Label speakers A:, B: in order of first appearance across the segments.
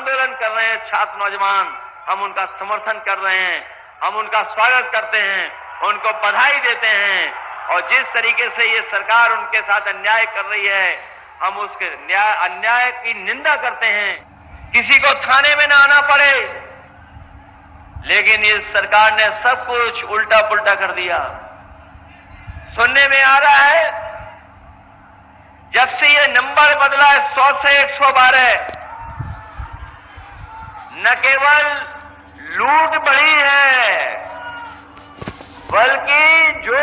A: आंदोलन कर रहे हैं छात्र नौजवान, हम उनका समर्थन कर रहे हैं, हम उनका स्वागत करते हैं, उनको बधाई देते हैं। और जिस तरीके से ये सरकार उनके साथ अन्याय कर रही है, हम उसके अन्याय की निंदा करते हैं। किसी को थाने में ना आना पड़े, लेकिन इस सरकार ने सब कुछ उल्टा पुल्टा कर दिया। सुनने में आ रहा है जब से ये नंबर बदला है 100 से 112, न केवल लूट बढ़ी है, बल्कि जो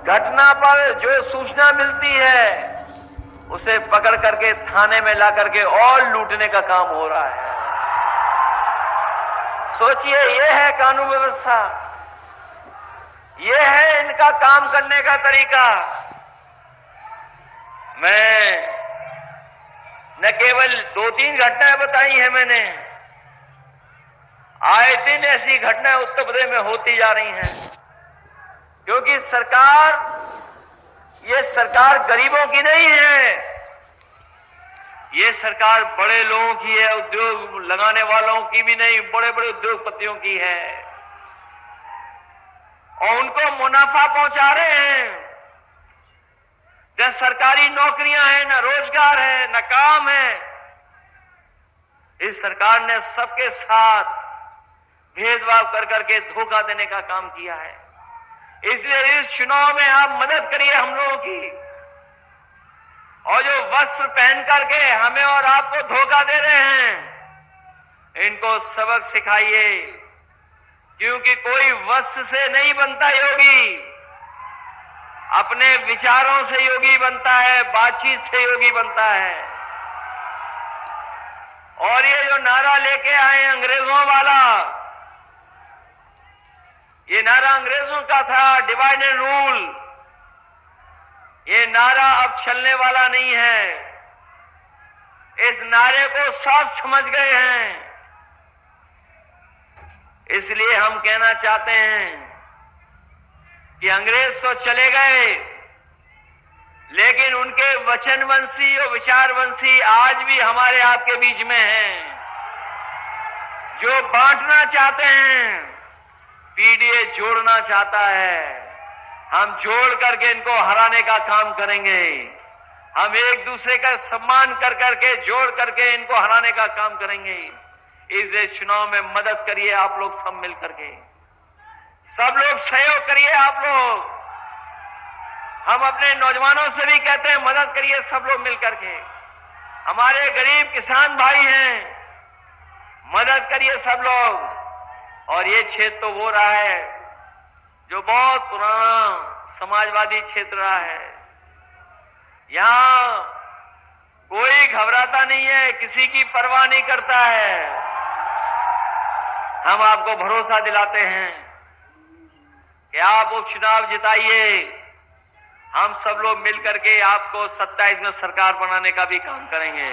A: घटना पर जो सूचना मिलती है उसे पकड़ करके थाने में ला करके और लूटने का काम हो रहा है। सोचिए, ये है कानून व्यवस्था, ये है इनका काम करने का तरीका। मैं न केवल 2-3 घटनाएं बताई हैं मैंने, आए दिन ऐसी घटनाएं उत्तर प्रदेश में होती जा रही हैं, क्योंकि ये सरकार गरीबों की नहीं है, ये सरकार बड़े लोगों की है, उद्योग लगाने वालों की भी नहीं, बड़े बड़े उद्योगपतियों की है। और उनको मुनाफा पहुंचा रहे हैं। जब सरकारी नौकरियां हैं, न रोजगार है, न काम है। इस सरकार ने सबके साथ भेदभाव कर करके धोखा देने का काम किया है। इसलिए इस चुनाव में आप मदद करिए हम लोगों की, और जो वस्त्र पहन करके हमें और आपको धोखा दे रहे हैं, इनको सबक सिखाइए, क्योंकि कोई वस्त्र से नहीं बनता योगी, अपने विचारों से योगी बनता है, बातचीत से योगी बनता है। और ये जो नारा लेके आए अंग्रेजों वाला, ये नारा अंग्रेजों का था, डिवाइड एंड रूल, ये नारा अब चलने वाला नहीं है। इस नारे को सब समझ गए हैं। इसलिए हम कहना चाहते हैं कि अंग्रेज तो चले गए, लेकिन उनके वचनवंशी और विचारवंशी आज भी हमारे आपके बीच में हैं, जो बांटना चाहते हैं, पीडीए जोड़ना चाहता है। हम जोड़ करके इनको हराने का काम करेंगे। हम एक दूसरे का सम्मान कर करके, जोड़ करके इनको हराने का काम करेंगे। इस चुनाव में मदद करिए आप लोग सब मिल करके, सब लोग सहयोग करिए आप लोग। हम अपने नौजवानों से भी कहते हैं मदद करिए सब लोग मिल करके। हमारे गरीब किसान भाई हैं, मदद करिए सब लोग। और ये क्षेत्र तो वो रहा है जो बहुत पुराना समाजवादी क्षेत्र रहा है। यहां कोई घबराता नहीं है, किसी की परवाह नहीं करता है। हम आपको भरोसा दिलाते हैं कि आप उपचुनाव जिताइए। हम सब लोग मिलकर के आपको 27 में सरकार बनाने का भी काम करेंगे।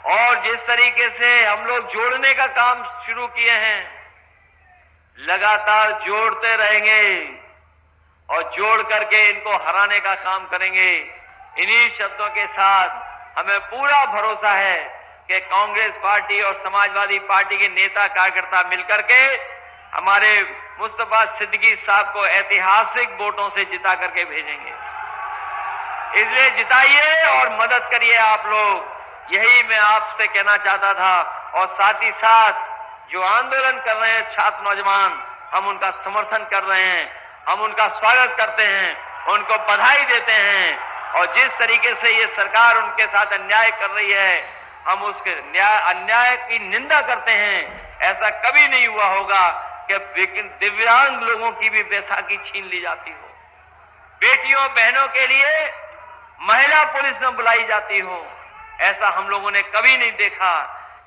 A: और जिस तरीके से हम लोग जोड़ने का काम शुरू किए हैं, लगातार जोड़ते रहेंगे और जोड़ करके इनको हराने का काम करेंगे। इन्हीं शब्दों के साथ हमें पूरा भरोसा है कि कांग्रेस पार्टी और समाजवादी पार्टी के नेता कार्यकर्ता मिलकर के हमारे मुस्तफा सिद्दीकी साहब को ऐतिहासिक वोटों से जिता करके भेजेंगे। इसलिए जिताइए और मदद करिए आप लोग, यही मैं आपसे कहना चाहता था। और साथ ही साथ जो आंदोलन कर रहे हैं छात्र नौजवान, हम उनका समर्थन कर रहे हैं, हम उनका स्वागत करते हैं, उनको बधाई देते हैं। और जिस तरीके से ये सरकार उनके साथ अन्याय कर रही है, हम उसके अन्याय की निंदा करते हैं। ऐसा कभी नहीं हुआ होगा कि दिव्यांग लोगों की भी बैसाखी छीन ली जाती हो, बेटियों बहनों के लिए महिला पुलिस न बुलाई जाती हो। ऐसा हम लोगों ने कभी नहीं देखा।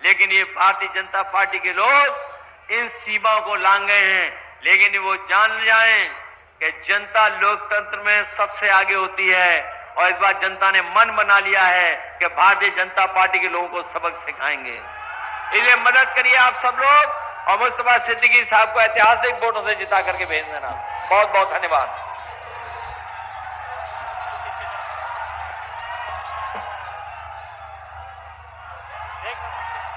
A: लेकिन ये भारतीय जनता पार्टी के लोग इन सीमाओं को लांघ गए हैं। लेकिन वो जान जाएं कि जनता लोकतंत्र में सबसे आगे होती है। और इस बार जनता ने मन बना लिया है कि भारतीय जनता पार्टी के लोगों को सबक सिखाएंगे। इसलिए मदद करिए आप सब लोग, और मुस्तफा सिद्दीकी साहब को ऐतिहासिक वोटों से जिता करके भेज देना। बहुत बहुत धन्यवाद।
B: एक